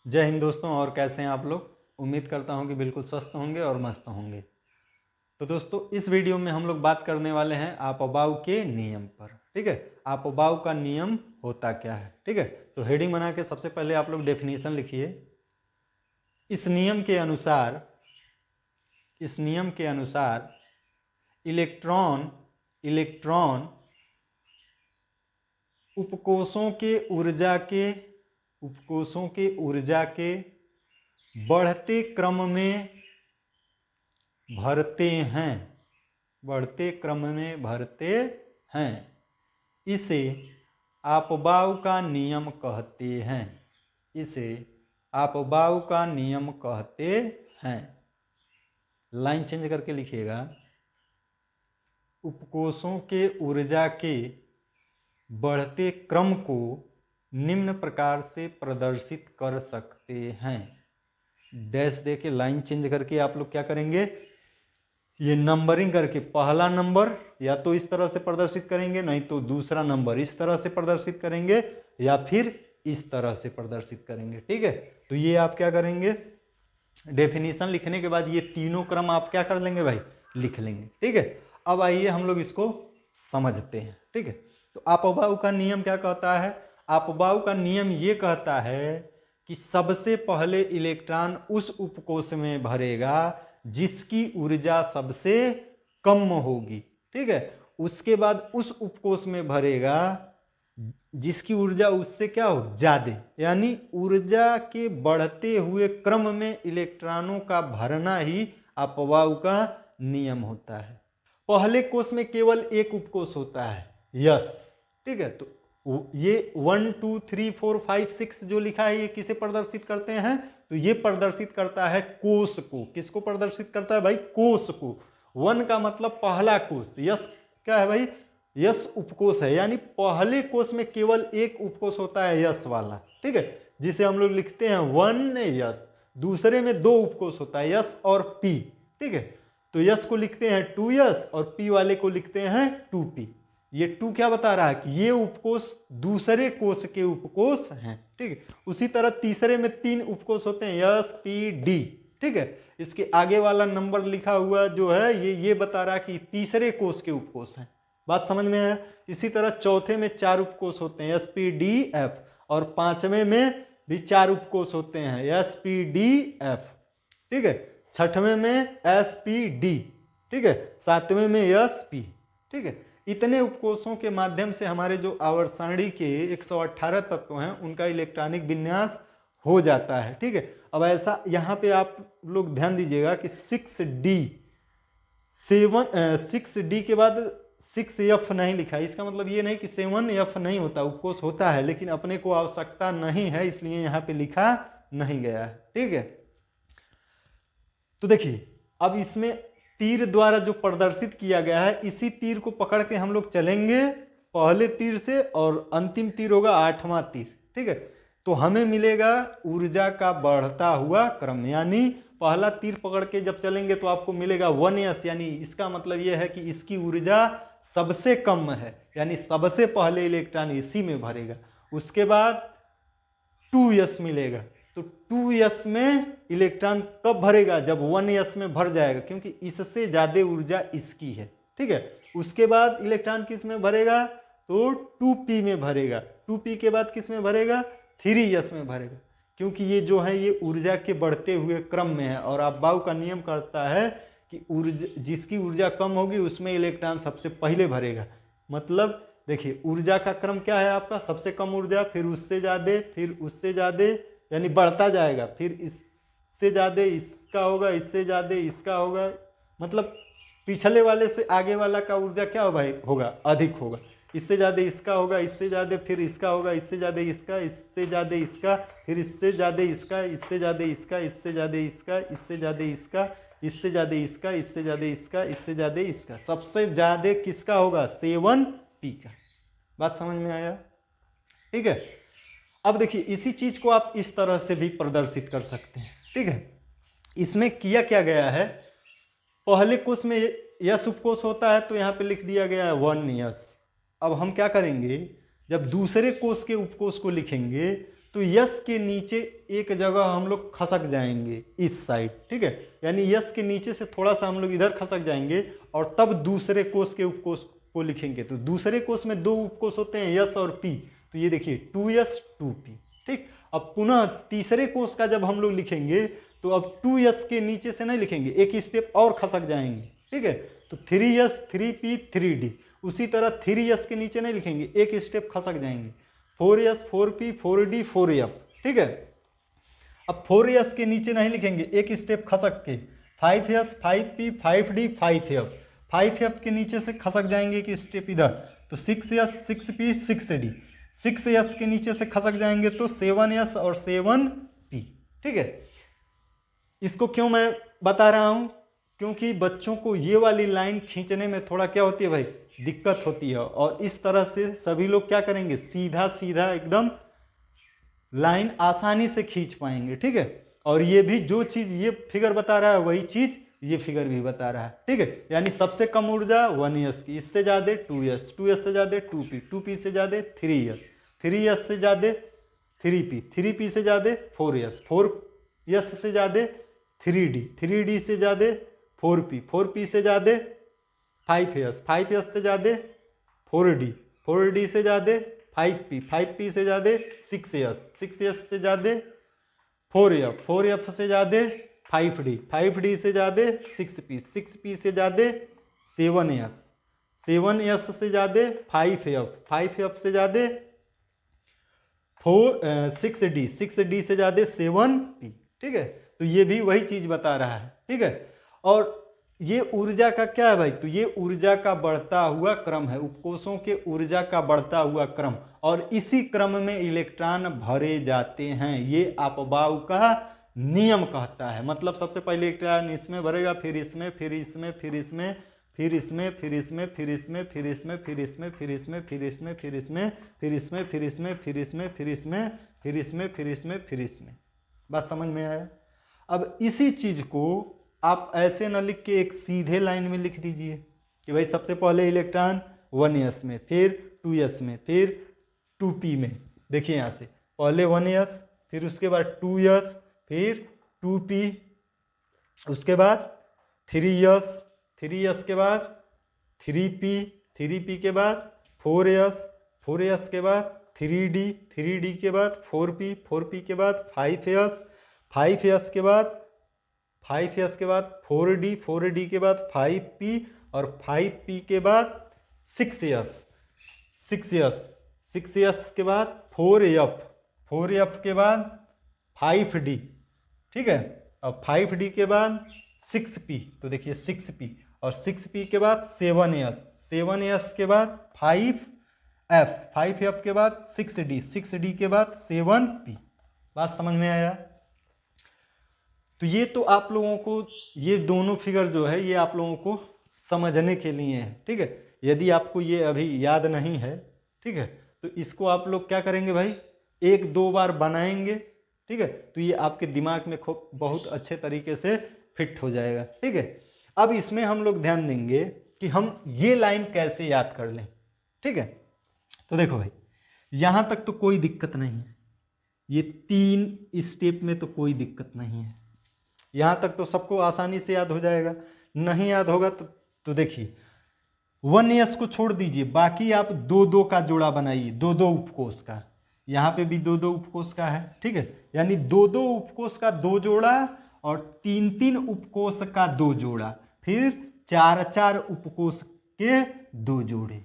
जय हिंद दोस्तों। और कैसे हैं आप लोग? उम्मीद करता हूं कि बिल्कुल स्वस्थ होंगे और मस्त होंगे। तो दोस्तों, इस वीडियो में हम लोग बात करने वाले हैं आपबाउ के नियम पर। ठीक है, आपबाउ का नियम होता क्या है। ठीक है, तो हेडिंग बना के सबसे पहले आप लोग डेफिनेशन लिखिए। इस नियम के अनुसार इलेक्ट्रॉन उपकोषों के ऊर्जा के बढ़ते क्रम में भरते हैं। इसे आपबाउ का नियम कहते हैं। लाइन चेंज करके लिखिएगा। उपकोषों के ऊर्जा के बढ़ते क्रम को निम्न प्रकार से प्रदर्शित कर सकते हैं। डैश दे के लाइन चेंज करके आप लोग क्या करेंगे, ये नंबरिंग करके पहला नंबर या तो इस तरह से प्रदर्शित करेंगे, नहीं तो दूसरा नंबर इस तरह से प्रदर्शित करेंगे, या फिर इस तरह से प्रदर्शित करेंगे। ठीक है, तो ये आप क्या करेंगे, डेफिनेशन लिखने के बाद ये तीनों क्रम आप क्या कर लेंगे भाई, लिख लेंगे। ठीक है, अब आइए हम लोग इसको समझते हैं। ठीक है, तो आपबाउ का नियम क्या कहता है? आपबाउ का नियम ये कहता है कि सबसे पहले इलेक्ट्रॉन उस उपकोष में भरेगा जिसकी ऊर्जा सबसे कम होगी। ठीक है, उसके बाद उस उपकोष में भरेगा जिसकी ऊर्जा उससे क्या हो, ज्यादा। यानी ऊर्जा के बढ़ते हुए क्रम में इलेक्ट्रॉनों का भरना ही अपवाउ का नियम होता है। पहले कोष में केवल एक उपकोष होता है, यस। ठीक है, तो ये 1 2 3 4 5 6 जो लिखा है, ये किसे प्रदर्शित करते हैं? तो ये प्रदर्शित करता है कोष को। किसको प्रदर्शित करता है भाई? कोष को। 1 का मतलब पहला कोष, यस क्या है भाई? यस उपकोष है। यानी पहले कोष में केवल एक उपकोष होता है, यस वाला। ठीक है, जिसे हम लोग लिखते हैं 1 यस। दूसरे में दो उपकोष होता है, यस और पी। ठीक है, तो यस को लिखते हैं 2 यस और पी वाले को लिखते हैं 2p। ये 2 क्या बता रहा है कि ये उपकोष दूसरे कोष के उपकोष हैं। ठीक है, उसी तरह तीसरे में 3 उपकोष होते हैं, यस पी डी। ठीक है, इसके आगे वाला नंबर लिखा हुआ जो है ये बता रहा है कि तीसरे कोष के उपकोष हैं। बात समझ में है? इसी तरह चौथे में 4 उपकोष होते हैं, एस पी डी एफ, और पांचवें में भी 4 उपकोष होते हैं, एस पी डी एफ। ठीक है, छठवें में एस पी डी। ठीक है, सातवें में एस पी। ठीक है, इतने उपकोषों के माध्यम से हमारे जो आवर्त सारणी के 118 तत्व हैं उनका इलेक्ट्रॉनिक विन्यास हो जाता है। ठीक है, अब ऐसा यहाँ पे आप लोग ध्यान दीजिएगा कि 6D के बाद 6F नहीं लिखा है। इसका मतलब ये नहीं कि 7F नहीं होता, उपकोष होता है, लेकिन अपने को आवश्यकता नहीं है, इसलिए यहाँ पे लिखा नहीं गया है। ठीक है, तो देखिए अब इसमें तीर द्वारा जो प्रदर्शित किया गया है, इसी तीर को पकड़ के हम लोग चलेंगे पहले तीर से, और अंतिम तीर होगा 8वां तीर। ठीक है, तो हमें मिलेगा ऊर्जा का बढ़ता हुआ क्रम। यानी पहला तीर पकड़ के जब चलेंगे तो आपको मिलेगा 1s, यानी इसका मतलब यह है कि इसकी ऊर्जा सबसे कम है, यानी सबसे पहले इलेक्ट्रॉन इसी में भरेगा। उसके बाद 2s मिलेगा, तो 2s में इलेक्ट्रॉन कब भरेगा? जब 1s में भर जाएगा, क्योंकि इससे ज्यादा ऊर्जा इसकी है। ठीक है, उसके बाद इलेक्ट्रॉन किस में भरेगा? तो 2p में भरेगा। 2p के बाद किस में भरेगा? 3s में भरेगा, क्योंकि ये जो है ये ऊर्जा के बढ़ते हुए क्रम में है। और आपबाउ का नियम करता है कि जिसकी ऊर्जा कम होगी उसमें इलेक्ट्रॉन सबसे पहले भरेगा। मतलब देखिए ऊर्जा का क्रम क्या है आपका? सबसे कम ऊर्जा, फिर उससे ज्यादा, फिर उससे ज्यादा, यानी बढ़ता जाएगा, फिर इससे ज्यादा इसका होगा, इससे ज्यादा इसका होगा। मतलब पिछले वाले से आगे वाला का ऊर्जा क्या होगा? अधिक होगा। इससे ज्यादा इसका होगा, इससे ज्यादा फिर इसका होगा, इससे ज्यादा इसका, इससे ज्यादा इसका, फिर इससे ज्यादा इसका, इससे ज्यादा इसका, इससे ज्यादा इसका, इससे ज्यादा इसका, इससे ज्यादा इसका, इससे ज्यादा इसका, इससे ज्यादा इसका। सबसे ज्यादा किसका होगा? 7p का। बात समझ में आया? ठीक है, अब देखिए इसी चीज को आप इस तरह से भी प्रदर्शित कर सकते हैं। ठीक है, इसमें किया क्या गया है, पहले कोष में यस उपकोष होता है, तो यहाँ पे लिख दिया गया है 1 यस। अब हम क्या करेंगे, जब दूसरे कोष के उपकोष को लिखेंगे तो यस के नीचे एक जगह हम लोग खसक जाएंगे इस साइड, ठीक है। यानी यस के नीचे से थोड़ा सा हम लोग इधर खसक जाएंगे और तब दूसरे कोष के उपकोष को लिखेंगे। तो दूसरे कोष में दो उपकोष होते हैं, यस और पी। तो ये देखिए 2s 2p, ठीक। अब पुनः तीसरे कोष का जब हम लोग लिखेंगे तो अब 2s के नीचे से नहीं लिखेंगे, एक स्टेप और खसक जाएंगे, ठीक है। तो 3s 3p 3d, उसी तरह 3s के नीचे नहीं लिखेंगे, एक स्टेप खसक जाएंगे, 4s 4p 4d 4f, ठीक है। अब 4s के नीचे नहीं लिखेंगे, एक स्टेप खसक के 5s 5p 5d 5f, 5f के नीचे से खसक जाएंगे कि स्टेप इधर, तो 6s 6p 6d, 6s के नीचे से खसक जाएंगे तो 7s और 7p, ठीक है। इसको क्यों मैं बता रहा हूं, क्योंकि बच्चों को ये वाली लाइन खींचने में थोड़ा क्या होती है भाई, दिक्कत होती है। और इस तरह से सभी लोग क्या करेंगे, सीधा सीधा एकदम लाइन आसानी से खींच पाएंगे, ठीक है। और ये भी जो चीज ये फिगर बता रहा है वही चीज ये फिगर भी बता रहा है, ठीक है। यानी सबसे कम ऊर्जा 1s की, इससे ज्यादा 2s, 2s से ज्यादा 2p, 2p से ज्यादा 3s, 3s से ज्यादा 3p, 3p से ज्यादा 4s, 4s से ज्यादा 3d, 3d से ज्यादा 4p, 4p से ज्यादा 5s, 5s से ज्यादा 4d, 4d से ज्यादा 5p, 5p से ज्यादा 6s, 6s से ज्यादा 4f, 4f से ज्यादा 5d, 5d से ज्यादा 6p, 6p से ज्यादा 7s, 7s से ज्यादा 5f, 5f से ज्यादा 6d, 6d से ज्यादा 7p, ठीक है। तो ये भी वही चीज बता रहा है, ठीक है। और ये ऊर्जा का क्या है भाई, तो ये ऊर्जा का बढ़ता हुआ क्रम है, उपकोषों के ऊर्जा का बढ़ता हुआ क्रम, और इसी क्रम में इलेक्ट्रॉन भरे जाते हैं। ये अपबाउ का नियम कहता है। मतलब सबसे पहले इलेक्ट्रॉन इसमें भरेगा, फिर इसमें, फिर इसमें, फिर इसमें, फिर इसमें, फिर इसमें, फिर इसमें, फिर इसमें, फिर इसमें, फिर इसमें, फिर इसमें, फिर इसमें, फिर इसमें, फिर इसमें, फिर इसमें, फिर इसमें, फिर इसमें, फिर इसमें, फिर इसमें। बात समझ में आया। अब इसी चीज को आप ऐसे न लिख के एक सीधे लाइन में लिख दीजिए कि भाई सबसे पहले इलेक्ट्रॉन 1s में, फिर 2s में, फिर 2p में। देखिए यहाँ से पहले 1s, फिर उसके बाद 2s, फिर 2p, उसके बाद 3s, 3s के बाद 3p, 3p के बाद 4s, 4s के बाद 3d, 3d के बाद 4p, 4p के बाद 5s, 5s के बाद 5s के बाद 4d, 4d के बाद 5p, और 5p के बाद 6s, 6s, 6s के बाद 4f, 4f के बाद 5d, ठीक है। और 5d के बाद 6p, तो देखिए 6p, और 6p के बाद 7s, 7s के बाद 5f, 5f के बाद 6d, 6d के बाद 7p। बात समझ में आया। तो ये तो आप लोगों को ये दोनों फिगर जो है ये आप लोगों को समझने के लिए है, ठीक है। यदि आपको ये अभी याद नहीं है, ठीक है, तो इसको आप लोग क्या करेंगे भाई, एक दो बार बनाएंगे, ठीक है। तो ये आपके दिमाग में खूब बहुत अच्छे तरीके से फिट हो जाएगा, ठीक है। अब इसमें हम लोग ध्यान देंगे कि हम ये लाइन कैसे याद कर लें, ठीक है। तो देखो भाई यहाँ तक तो कोई दिक्कत नहीं है, ये 3 स्टेप में तो कोई दिक्कत नहीं है, यहाँ तक तो सबको आसानी से याद हो जाएगा। नहीं याद होगा तो देखिए 1s को छोड़ दीजिए, बाकी आप 2-2 का जोड़ा बनाइए, 2-2 उपकोष का, यहाँ पे भी 2-2 उपकोष का है, ठीक है। यानी 2-2 उपकोष का 2 जोड़ा और 3-3 उपकोष का 2 जोड़ा, फिर 4-4 उपकोष के 2 जोड़े,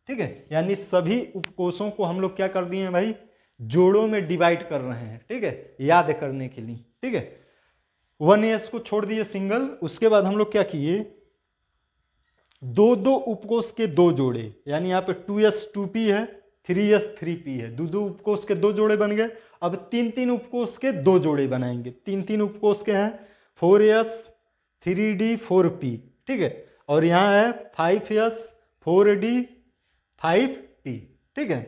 ठीक है। यानी सभी उपकोषों को हम लोग क्या कर दिए हैं भाई, जोड़ों में डिवाइड कर रहे हैं, ठीक है, याद करने के लिए, ठीक है। 1s को छोड़ दिए सिंगल, उसके बाद हम लोग क्या किए, 2-2 उपकोष के 2 जोड़े, यानी यहाँ पे 2s 2p है, 3s 3p है, 2-2 उपकोष के 2 जोड़े बन गए। अब 3-3 उपकोष के 2 जोड़े बनाएंगे, 3-3 उपकोष के हैं 4s 3d 4p, ठीक है। और यहाँ है 5s 4d 5p, ठीक है।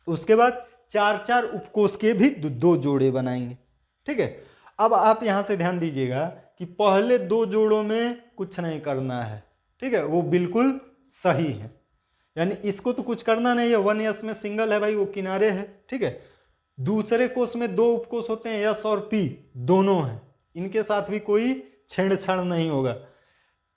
उसके बाद 4-4 उपकोष के भी 2 जोड़े बनाएंगे, ठीक है। अब आप यहां से ध्यान दीजिएगा कि पहले 2 जोड़ों में कुछ नहीं करना है, ठीक है, वो बिल्कुल सही है, यानी इसको तो कुछ करना नहीं है। 1s में सिंगल है भाई, वो किनारे है, ठीक है। दूसरे कोष में दो उपकोष होते हैं, यस और पी दोनों हैं, इनके साथ भी कोई छेड़छाड़ नहीं होगा।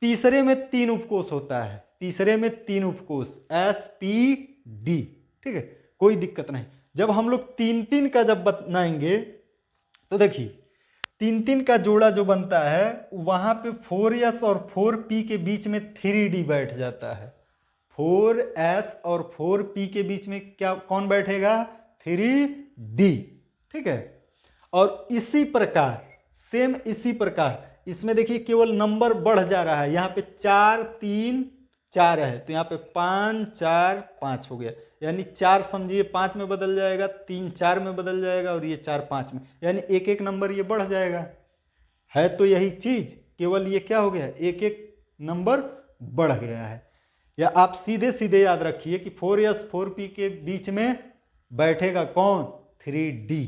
तीसरे में तीन उपकोष होता है, तीसरे में तीन उपकोष एस पी डी, ठीक है, कोई दिक्कत नहीं। जब हम लोग तीन तीन का जब बनाएंगे तो देखिए तीन तीन का जोड़ा जो बनता है वहां पे 4s और 4p के बीच में 3d बैठ जाता है। 4s और 4p के बीच में क्या कौन बैठेगा? 3d, ठीक है। और इसी प्रकार सेम इसी प्रकार इसमें देखिए केवल नंबर बढ़ जा रहा है, यहाँ पे 4 3 4 है तो यहाँ पे 5 4 5 हो गया, यानी 4 समझिए 5 में बदल जाएगा, 3 4 में बदल जाएगा और ये 4 5 में, यानी एक एक नंबर ये बढ़ जाएगा। है तो यही चीज, केवल ये क्या हो गया, एक एक नंबर बढ़ गया है। या आप सीधे सीधे याद रखिए कि 4s 4p के बीच में बैठेगा कौन? 3d,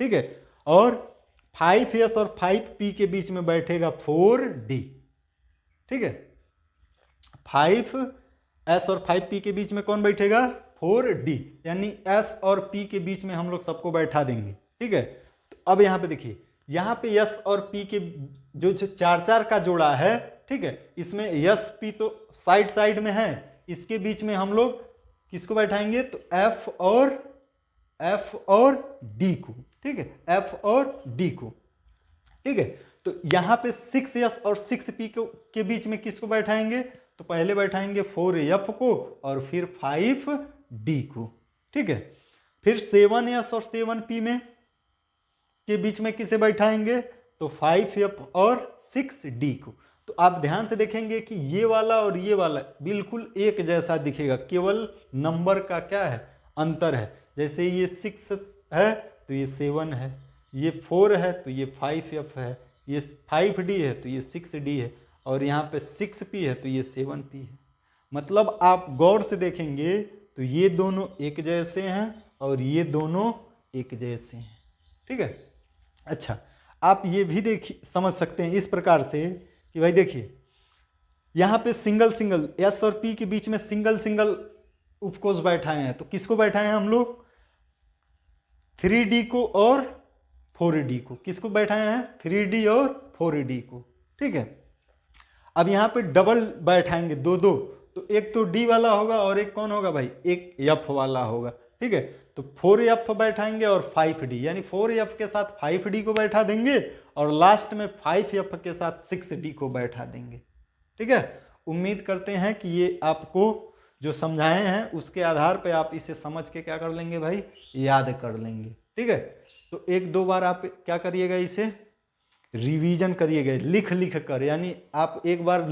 ठीक है। और 5s और 5p के बीच में बैठेगा 4d, ठीक है। 5s और 5p के बीच में कौन बैठेगा? 4d, यानी s और p के बीच में हम लोग सबको बैठा देंगे, ठीक है। तो अब यहाँ पे देखिए, यहाँ पे s और p के जो 4 4 का जोड़ा है, ठीक है, इसमें s p तो साइड साइड में है, इसके बीच में हम लोग किसको बैठाएंगे? तो f और d को, ठीक है, f और d को, ठीक है। तो यहाँ पे 6s और 6p के बीच में किसको बैठाएंगे? तो पहले बैठाएंगे 4f को और फिर 5d को, ठीक है। फिर 7s और 7p में के बीच में किसे बैठाएंगे? तो 5f और 6d को। तो आप ध्यान से देखेंगे कि ये वाला और ये वाला बिल्कुल एक जैसा दिखेगा, केवल नंबर का क्या है? अंतर है। जैसे ये 6 है तो ये 7 है, ये 4 है तो ये 5f है, ये 5d है तो ये 6d है, और यहाँ पे 6p है तो ये 7p है। मतलब आप गौर से देखेंगे तो ये दोनों एक जैसे हैं और ये दोनों एक जैसे हैं, ठीक है। अच्छा, आप ये भी देखिए समझ सकते हैं इस प्रकार से कि भाई देखिए यहाँ पे सिंगल सिंगल s और p के बीच में सिंगल सिंगल उपकोष बैठाए हैं, तो किसको बैठाए हैं हम लोग? 3d को और 4d को। किसको बैठाए हैं? 3d और 4d को, ठीक है। अब यहाँ पे डबल बैठाएंगे दो दो, तो एक तो d वाला होगा और एक कौन होगा भाई? एक f वाला होगा, ठीक है। तो 4f बैठाएंगे और 5d, यानी 4f के साथ 5d को बैठा देंगे और लास्ट में 5f के साथ 6d को बैठा देंगे, ठीक है। उम्मीद करते हैं कि ये आपको जो समझाए हैं उसके आधार पे आप इसे समझ के क्या कर लेंगे भाई? याद कर लेंगे, ठीक है। तो एक दो बार आप क्या करिएगा, इसे रिवीजन करिएगा लिख लिख कर, यानी आप एक बार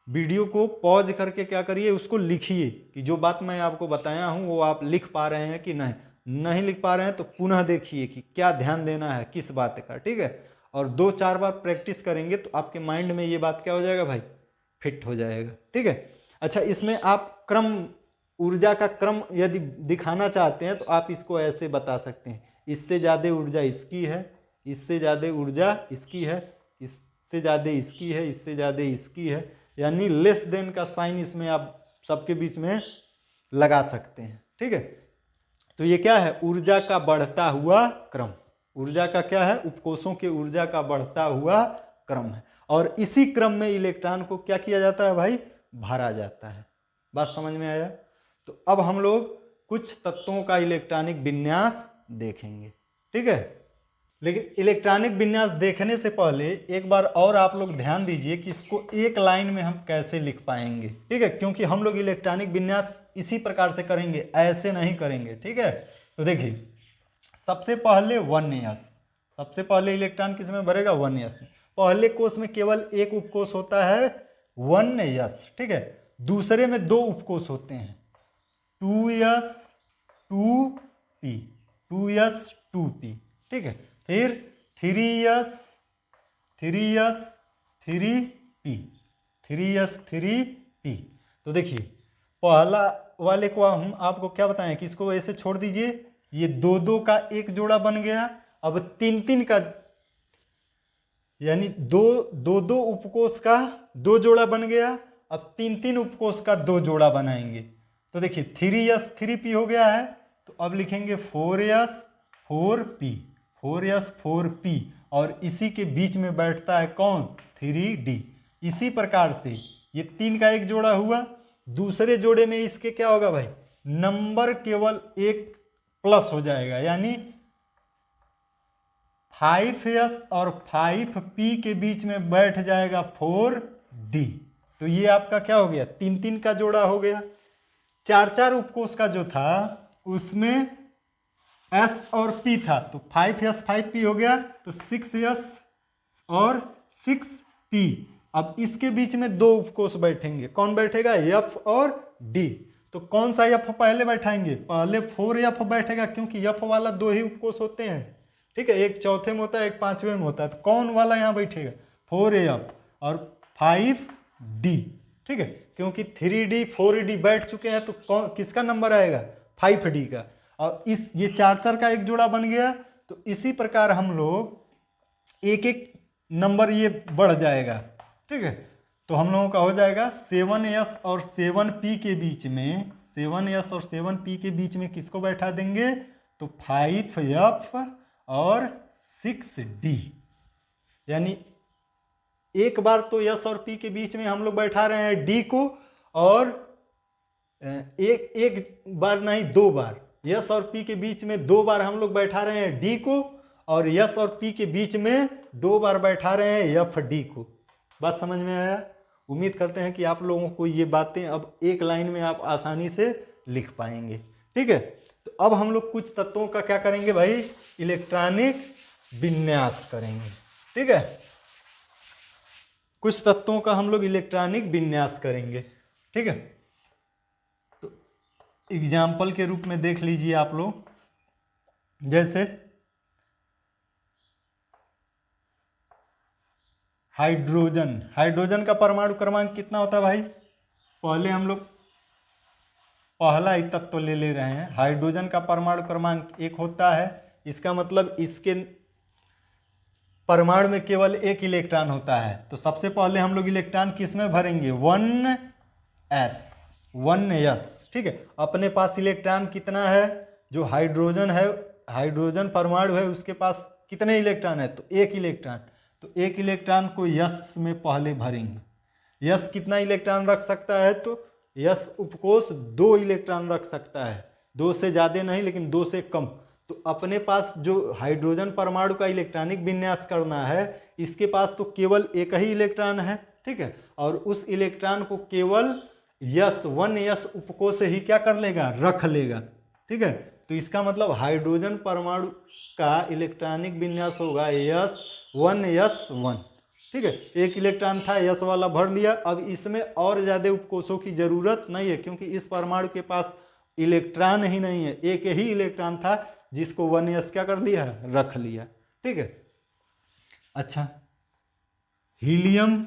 वीडियो को पॉज करके क्या करिए, उसको लिखिए कि जो बात मैं आपको बताया हूँ वो आप लिख पा रहे हैं कि नहीं। नहीं लिख पा रहे हैं तो पुनः देखिए कि क्या ध्यान देना है किस बात का, ठीक है। और 2-4 बार प्रैक्टिस करेंगे तो आपके माइंड में ये बात क्या हो जाएगा भाई? फिट हो जाएगा, ठीक है। अच्छा, इसमें आप क्रम, ऊर्जा का क्रम यदि दिखाना चाहते हैं तो आप इसको ऐसे बता सकते हैं, इससे ज़्यादा ऊर्जा इसकी है, इससे ज़्यादा ऊर्जा इसकी है, इससे ज़्यादा इसकी है, इससे ज़्यादा इसकी है, यानी लेस देन का साइन इसमें आप सबके बीच में लगा सकते हैं, ठीक है। तो ये क्या है? ऊर्जा का बढ़ता हुआ क्रम। ऊर्जा का क्या है? उपकोषों के ऊर्जा का बढ़ता हुआ क्रम है, और इसी क्रम में इलेक्ट्रॉन को क्या किया जाता है भाई? भरा जाता है। बात समझ में आया? तो अब हम लोग कुछ तत्वों का इलेक्ट्रॉनिक विन्यास देखेंगे, ठीक है। लेकिन इलेक्ट्रॉनिक विन्यास देखने से पहले एक बार और आप लोग ध्यान दीजिए कि इसको एक लाइन में हम कैसे लिख पाएंगे, ठीक है, क्योंकि हम लोग इलेक्ट्रॉनिक विन्यास इसी प्रकार से करेंगे, ऐसे नहीं करेंगे, ठीक है। तो देखिए सबसे पहले 1s, सबसे पहले इलेक्ट्रॉन किस में भरेगा? 1s में। पहले कोष में केवल एक उपकोष होता है 1s, ठीक है। दूसरे में दो उपकोष होते हैं 2s 2p, 2s 2p, ठीक है। फिर 3s 3s 3p, 3s 3p। तो देखिए पहला वाले को हम आपको क्या बताएं कि इसको ऐसे छोड़ दीजिए, ये दो दो का एक जोड़ा बन गया। अब तीन तीन का, यानी दो दो उपकोष का दो जोड़ा बन गया। अब तीन तीन उपकोष का दो जोड़ा बनाएंगे। तो देखिए 3s 3p हो गया है, तो अब लिखेंगे 4s 4p 4s 4p और इसी के बीच में बैठता है कौन 3d। इसी प्रकार से ये 3 का एक जोड़ा हुआ, दूसरे जोड़े में इसके क्या होगा भाई, नंबर केवल एक प्लस हो जाएगा, यानी 5s और 5p के बीच में बैठ जाएगा 4d। तो ये आपका क्या हो गया, 3 का जोड़ा हो गया। 4 उपकोष का जो था उसमें s और p था, तो 5s 5p हो गया, तो 6s और 6p। अब इसके बीच में 2 उपकोष बैठेंगे, कौन बैठेगा, f और d। तो कौन सा f पहले बैठाएंगे, पहले 4f बैठेगा, क्योंकि f वाला 2 ही उपकोष होते हैं, ठीक है, एक चौथे में होता है एक पांचवें में होता है। तो कौन वाला यहाँ बैठेगा 4f और 5d, ठीक है, क्योंकि 3d 4d बैठ चुके हैं, तो कौन किसका नंबर आएगा 5d का। और इस ये 4 का एक जोड़ा बन गया। तो इसी प्रकार हम लोग एक एक नंबर ये बढ़ जाएगा, ठीक है। तो हम लोगों का हो जाएगा 7s और 7p के बीच में, 7s और 7p के बीच में किसको बैठा देंगे, तो 5f और 6d। यानी एक बार तो s और p के बीच में हम लोग बैठा रहे हैं d को, और एक बार नहीं 2 बार, s और p के बीच में 2 बार हम लोग बैठा रहे हैं d को, और s और p के बीच में 2 बार बैठा रहे हैं fd को। बात समझ में आया? उम्मीद करते हैं कि आप लोगों को ये बातें अब एक लाइन में आप आसानी से लिख पाएंगे, ठीक है। तो अब हम लोग कुछ तत्वों का क्या करेंगे भाई, इलेक्ट्रॉनिक विन्यास करेंगे, ठीक है। कुछ तत्वों का हम लोग इलेक्ट्रॉनिक विन्यास करेंगे, ठीक है। तो एग्जाम्पल के रूप में देख लीजिए आप लोग, जैसे हाइड्रोजन, हाइड्रोजन का परमाणु क्रमांक कितना होता है भाई, पहले हम लोग पहला ही तत्व ले रहे हैं। हाइड्रोजन का परमाणु क्रमांक 1 होता है, इसका मतलब इसके परमाणु में केवल एक इलेक्ट्रॉन होता है। तो सबसे पहले हम लोग इलेक्ट्रॉन किस में भरेंगे, 1s, ठीक है। अपने पास इलेक्ट्रॉन कितना है, जो हाइड्रोजन है, हाइड्रोजन परमाणु है, उसके पास कितने इलेक्ट्रॉन है, तो एक इलेक्ट्रॉन। तो एक इलेक्ट्रॉन को यस में पहले भरेंगे। यस कितना इलेक्ट्रॉन रख सकता है, तो यस उपकोष 2 इलेक्ट्रॉन रख सकता है, 2 से ज़्यादा नहीं लेकिन 2 से कम। तो अपने पास जो हाइड्रोजन परमाणु का इलेक्ट्रॉनिक विन्यास करना है, इसके पास तो केवल एक ही इलेक्ट्रॉन है, ठीक है, और उस इलेक्ट्रॉन को केवल यस 1s उपकोष से ही क्या कर लेगा, रख लेगा, ठीक है। तो इसका मतलब हाइड्रोजन परमाणु का इलेक्ट्रॉनिक विन्यास होगा S1s1, ठीक है। एक इलेक्ट्रॉन था, यस वाला भर लिया। अब इसमें और ज़्यादा उपकोषों की जरूरत नहीं है, क्योंकि इस परमाणु के पास इलेक्ट्रॉन ही नहीं है, एक ही इलेक्ट्रॉन था जिसको 1s क्या कर लिया, रख लिया, ठीक है। अच्छा, हीलियम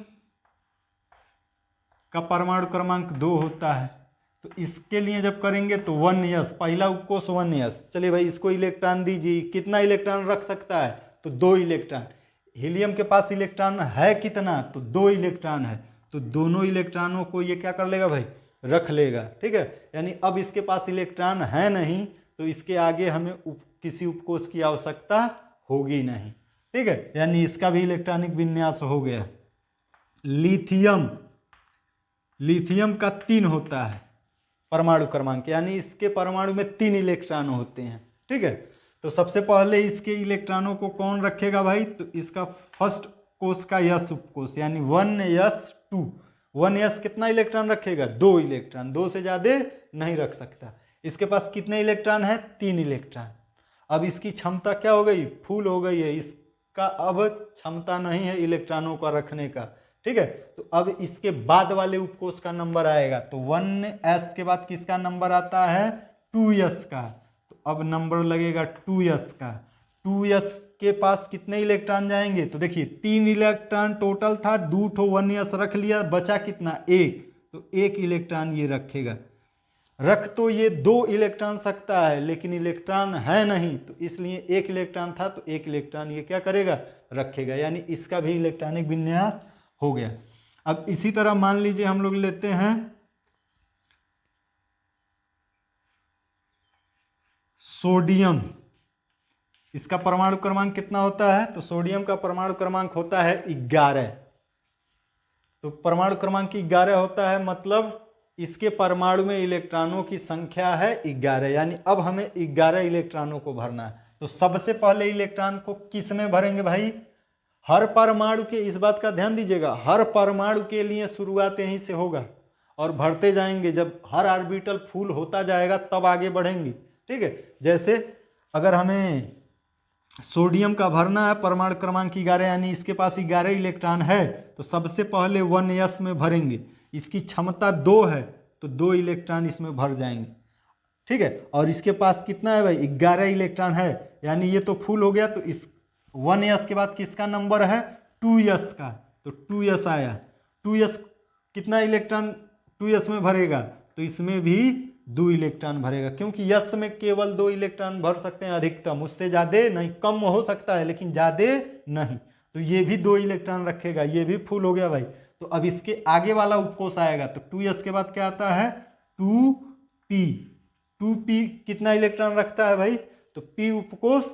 का परमाणु क्रमांक 2 होता है, तो इसके लिए जब करेंगे तो 1s, पहला उपकोष 1s। चलिए भाई इसको इलेक्ट्रॉन दीजिए, कितना इलेक्ट्रॉन रख सकता है, तो 2 इलेक्ट्रॉन। हीलियम के पास इलेक्ट्रॉन है कितना, तो 2 इलेक्ट्रॉन है, तो दोनों इलेक्ट्रॉनों को ये क्या कर लेगा भाई, रख लेगा, ठीक है। यानी अब इसके पास इलेक्ट्रॉन है नहीं, तो इसके आगे हमें किसी उपकोष की आवश्यकता होगी नहीं, ठीक है। यानी इसका भी इलेक्ट्रॉनिक विन्यास हो गया। लिथियम, लिथियम का 3 होता है परमाणु क्रमांक, यानी इसके परमाणु में 3 इलेक्ट्रॉन होते हैं, ठीक है। तो सबसे पहले इसके इलेक्ट्रॉनों को कौन रखेगा भाई, तो इसका फर्स्ट कोष का यस उपकोष, यानी 1s2। 1s कितना इलेक्ट्रॉन रखेगा, 2 इलेक्ट्रॉन, 2 से ज़्यादा नहीं रख सकता। इसके पास कितने इलेक्ट्रॉन है, 3 इलेक्ट्रॉन। अब इसकी क्षमता क्या हो गई, फुल हो गई है, इसका अब क्षमता नहीं है इलेक्ट्रॉनों का रखने का, ठीक है। तो अब इसके बाद वाले उपकोष का नंबर आएगा, तो 1s के बाद किसका नंबर आता है, 2s का। तो अब नंबर लगेगा 2s का। 2s के पास कितने इलेक्ट्रॉन जाएंगे, तो देखिए 3 इलेक्ट्रॉन टोटल था, 2 1s रख लिया, बचा कितना, 1। तो 1 इलेक्ट्रॉन ये रखेगा। रख तो ये 2 इलेक्ट्रॉन सकता है, लेकिन इलेक्ट्रॉन है नहीं, तो इसलिए 1 इलेक्ट्रॉन था, तो 1 इलेक्ट्रॉन ये क्या करेगा, रखेगा। यानी इसका भी इलेक्ट्रॉनिक विन्यास हो गया। अब इसी तरह मान लीजिए हम लोग लेते हैं सोडियम, इसका परमाणु क्रमांक कितना होता है? तो सोडियम का परमाणु क्रमांक होता है 11। तो परमाणु क्रमांक 11 होता है, मतलब इसके परमाणु में इलेक्ट्रॉनों की संख्या है 11, यानी अब हमें 11 इलेक्ट्रॉनों को भरना है। तो सबसे पहले इलेक्ट्रॉन को किस में भरेंगे भाई? हर परमाणु के, इस बात का ध्यान दीजिएगा, हर परमाणु के लिए शुरुआत यहीं से होगा और भरते जाएंगे। जब हर ऑर्बिटल फुल होता जाएगा तब आगे बढ़ेंगे, ठीक है। जैसे अगर हमें सोडियम का भरना है परमाणु क्रमांक 11, यानी इसके पास 11 इलेक्ट्रॉन है, तो सबसे पहले 1s में भरेंगे। इसकी क्षमता 2 है तो 2 इलेक्ट्रॉन इसमें भर जाएंगे, ठीक है। और इसके पास कितना है भाई? 11 इलेक्ट्रॉन है, यानी ये तो फुल हो गया। तो इस 1s के बाद किसका नंबर है? 2s का, तो 2s आया। 2s कितना इलेक्ट्रॉन 2s में भरेगा? तो इसमें भी 2 इलेक्ट्रॉन भरेगा, क्योंकि यस में केवल 2 इलेक्ट्रॉन भर सकते हैं अधिकतम, उससे ज़्यादा नहीं। कम हो सकता है लेकिन ज़्यादा नहीं। तो ये भी 2 इलेक्ट्रॉन रखेगा, ये भी फुल हो गया भाई। तो अब इसके आगे वाला उपकोष आएगा, तो 2s के बाद क्या आता है? 2p। 2p कितना इलेक्ट्रॉन रखता है भाई? तो p उपकोष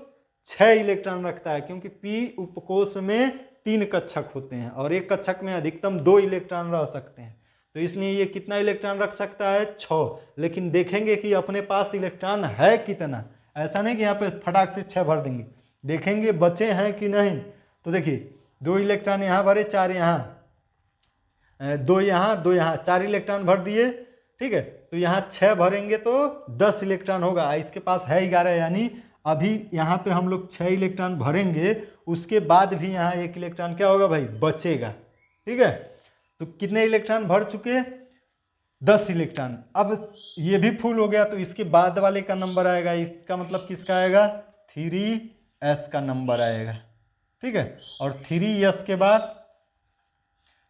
6 इलेक्ट्रॉन रखता है, क्योंकि p उपकोष में 3 कक्षक होते हैं और एक कक्षक में अधिकतम 2 इलेक्ट्रॉन रह सकते हैं। तो इसलिए ये कितना इलेक्ट्रॉन रख सकता है? 6। लेकिन देखेंगे कि अपने पास इलेक्ट्रॉन है कितना। ऐसा नहीं कि यहाँ पे फटाक से 6 भर देंगे, देखेंगे बचे हैं कि नहीं। तो देखिए 2 इलेक्ट्रॉन यहाँ भरे, 4 यहाँ, 2 यहाँ, 2 यहाँ, 4 इलेक्ट्रॉन भर दिए, ठीक है। तो यहाँ 6 भरेंगे तो 10 इलेक्ट्रॉन होगा। इसके पास है 11, यानी अभी यहाँ पे हम लोग 6 इलेक्ट्रॉन भरेंगे, उसके बाद भी यहाँ 1 इलेक्ट्रॉन क्या होगा भाई? बचेगा, ठीक है। तो कितने इलेक्ट्रॉन भर चुके? 10 इलेक्ट्रॉन। अब ये भी फुल हो गया, तो इसके बाद वाले का नंबर आएगा, इसका मतलब किसका आएगा? 3s का नंबर आएगा, ठीक है। और 3s के बाद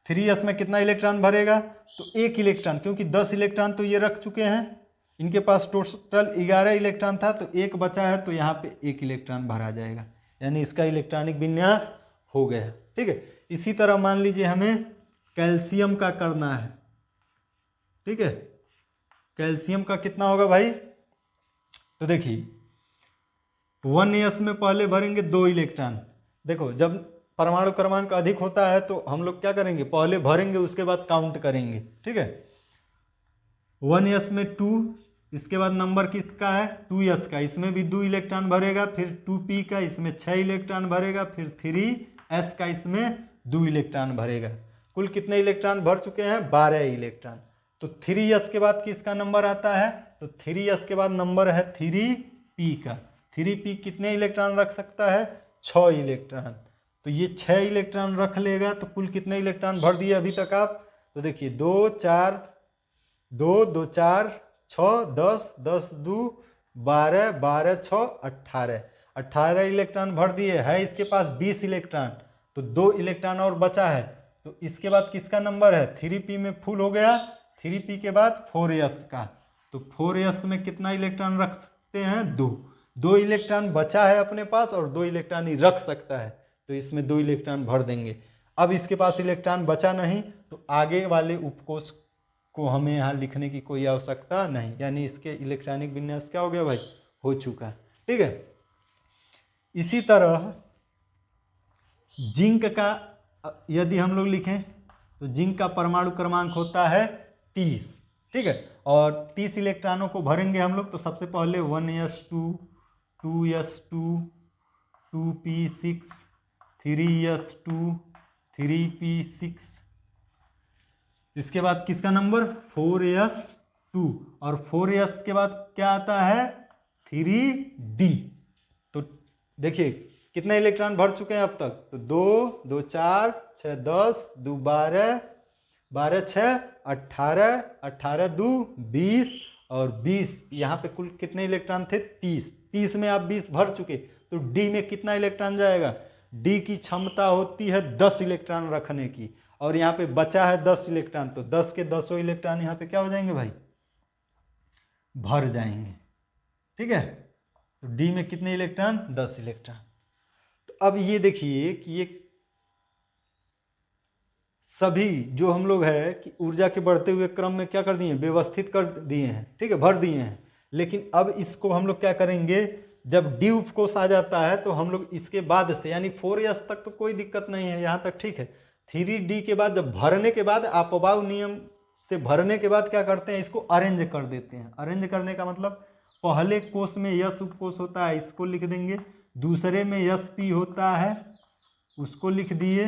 3s में कितना इलेक्ट्रॉन भरेगा? तो 1 इलेक्ट्रॉन, क्योंकि 10 इलेक्ट्रॉन तो ये रख चुके हैं, इनके पास टोटल 11 इलेक्ट्रॉन था, तो 1 बचा है, तो यहाँ पे 1 इलेक्ट्रॉन भरा जाएगा, यानी इसका इलेक्ट्रॉनिक विन्यास हो गया, ठीक है। इसी तरह मान लीजिए हमें कैल्शियम का करना है, ठीक है। कैल्शियम का कितना होगा भाई? तो देखिए 1s में पहले भरेंगे 2 इलेक्ट्रॉन। देखो जब परमाणु क्रमांक अधिक होता है तो हम लोग क्या करेंगे? पहले भरेंगे, उसके बाद काउंट करेंगे, ठीक है। 1s में 2, इसके बाद नंबर किसका है? 2s का, इसमें भी 2 इलेक्ट्रॉन भरेगा। फिर 2p का, इसमें 6 इलेक्ट्रॉन भरेगा। फिर 3s का, इसमें 2 इलेक्ट्रॉन भरेगा। कुल कितने इलेक्ट्रॉन भर चुके हैं? 12 इलेक्ट्रॉन। तो 3s के बाद किसका नंबर आता है? तो 3s के बाद नंबर है 3p का। 3p कितने इलेक्ट्रॉन रख सकता है? 6 इलेक्ट्रॉन। तो ये 6 इलेक्ट्रॉन रख लेगा, तो कुल कितने इलेक्ट्रॉन भर दिए अभी तक आप? तो देखिए 2 4 2 2 4 6 10 10 2 12 12 6 18 18 इलेक्ट्रॉन भर दिए। है इसके पास 20 इलेक्ट्रॉन, तो 2 इलेक्ट्रॉन और बचा है। तो इसके बाद किसका नंबर है? 3p में फुल हो गया। 3p के बाद 4s का, तो 4s में कितना इलेक्ट्रॉन रख सकते हैं? 2 इलेक्ट्रॉन बचा है अपने पास और 2 इलेक्ट्रॉन ही रख सकता है, तो इसमें 2 इलेक्ट्रॉन भर देंगे। अब इसके पास इलेक्ट्रॉन बचा नहीं, तो आगे वाले उपकोष को हमें यहाँ लिखने की कोई आवश्यकता नहीं, यानी इसके इलेक्ट्रॉनिक विन्यास क्या हो गया भाई? हो चुका, ठीक है। इसी तरह जिंक का यदि हम लोग लिखें तो जिंक का परमाणु क्रमांक होता है 30, ठीक है। और 30 इलेक्ट्रॉनों को भरेंगे हम लोग। तो सबसे पहले 1s2 2s2 2p6 3s2 3p6, इसके बाद किसका नंबर? 4s2, और 4s के बाद क्या आता है? 3d। तो देखिए कितने इलेक्ट्रॉन भर चुके हैं अब तक? तो 2 2 4 6 10 2 12 12 6 18 18 2 20 और 20, यहाँ पे कुल कितने इलेक्ट्रॉन थे? 30। 30 में आप 20 भर चुके, तो डी में कितना इलेक्ट्रॉन जाएगा? डी की क्षमता होती है 10 इलेक्ट्रॉन रखने की, और यहाँ पे बचा है 10 इलेक्ट्रॉन, तो 10 के 10 इलेक्ट्रॉन यहाँ पे क्या हो जाएंगे भाई? भर जाएंगे, ठीक है। तो डी में कितने इलेक्ट्रॉन? 10 इलेक्ट्रॉन। तो अब ये देखिए कि ये सभी जो हम लोग है कि ऊर्जा के बढ़ते हुए क्रम में क्या कर दिए? व्यवस्थित कर दिए हैं, ठीक है, भर दिए हैं। लेकिन अब इसको हम लोग क्या करेंगे, जब डी उपकोष आ जाता है तो हम लोग इसके बाद से यानी 4s तक तो कोई दिक्कत नहीं है, यहाँ तक ठीक है। 3D के बाद जब भरने के बाद अपवाय नियम से भरने के बाद क्या करते हैं, इसको अरेंज कर देते हैं। अरेंज करने का मतलब पहले कोष में यस उपकोष होता है, इसको लिख देंगे, दूसरे में यस पी होता है, उसको लिख दिए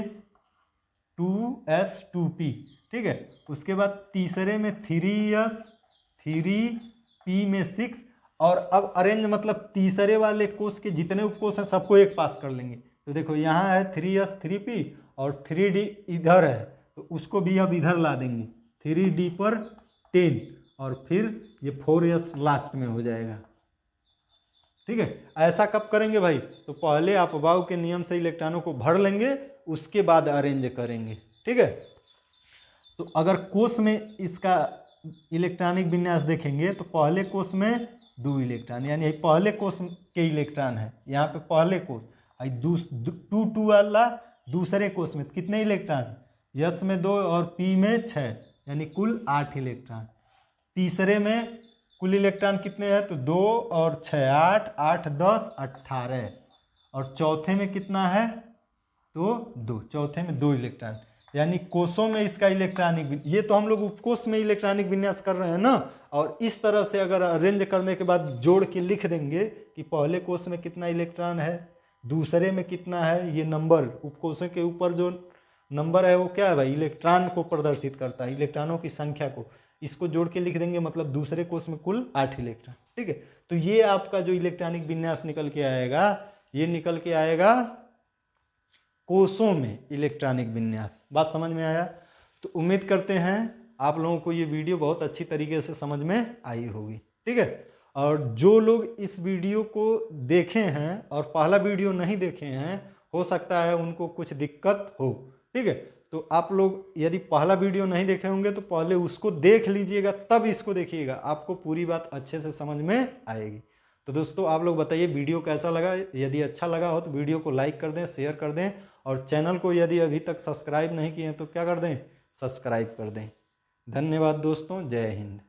2s2p, ठीक है। उसके बाद तीसरे में 3s 3p में 6, और अब अरेंज मतलब तीसरे वाले कोष के जितने उपकोष हैं सबको एक पास कर लेंगे। तो देखो यहाँ है 3s 3p और 3d इधर है, तो उसको भी अब इधर ला देंगे, 3d पर 10 और फिर ये 4s लास्ट में हो जाएगा, ठीक है। ऐसा कब करेंगे भाई, तो पहले अपवाय के नियम से इलेक्ट्रॉनों को भर लेंगे, उसके बाद अरेंज करेंगे, ठीक है। तो अगर कोष में इसका इलेक्ट्रॉनिक विन्यास देखेंगे तो पहले कोष में 2 इलेक्ट्रॉन, यानी पहले कोष के इलेक्ट्रॉन है, यहाँ पे पहले कोष, 2 वाला दूसरे कोष में कितने इलेक्ट्रॉन, यस में 2 और पी में 6, यानी कुल 8 इलेक्ट्रॉन। तीसरे में कुल इलेक्ट्रॉन कितने हैं, तो 2 और 6 8, 8 10 18, और चौथे में कितना है, तो 2, चौथे में 2 इलेक्ट्रॉन, यानी कोषों में इसका इलेक्ट्रॉनिक, ये तो हम लोग उपकोष में इलेक्ट्रॉनिक विन्यास कर रहे हैं ना। और इस तरह से अगर अरेंज करने के बाद जोड़ के लिख देंगे कि पहले कोष में कितना इलेक्ट्रॉन है, दूसरे में कितना है, ये नंबर उपकोषों के ऊपर जो नंबर है वो क्या है भाई, इलेक्ट्रॉन को प्रदर्शित करता है, इलेक्ट्रॉनों की संख्या को, इसको जोड़ के लिख देंगे, मतलब दूसरे कोष में कुल 8 इलेक्ट्रॉन, ठीक है। तो ये आपका जो इलेक्ट्रॉनिक विन्यास निकल के आएगा, ये निकल के आएगा कोषों में इलेक्ट्रॉनिक विन्यास। बात समझ में आया? तो उम्मीद करते हैं आप लोगों को ये वीडियो बहुत अच्छी तरीके से समझ में आई होगी, ठीक है। और जो लोग इस वीडियो को देखे हैं और पहला वीडियो नहीं देखे हैं, हो सकता है उनको कुछ दिक्कत हो, ठीक है। तो आप लोग यदि पहला वीडियो नहीं देखे होंगे तो पहले उसको देख लीजिएगा, तब इसको देखिएगा, आपको पूरी बात अच्छे से समझ में आएगी। तो दोस्तों आप लोग बताइए वीडियो कैसा लगा, यदि अच्छा लगा हो तो वीडियो को लाइक कर दें, शेयर कर दें, और चैनल को यदि अभी तक सब्सक्राइब नहीं किए हैं तो क्या कर दें, सब्सक्राइब कर दें। धन्यवाद दोस्तों, जय हिंद।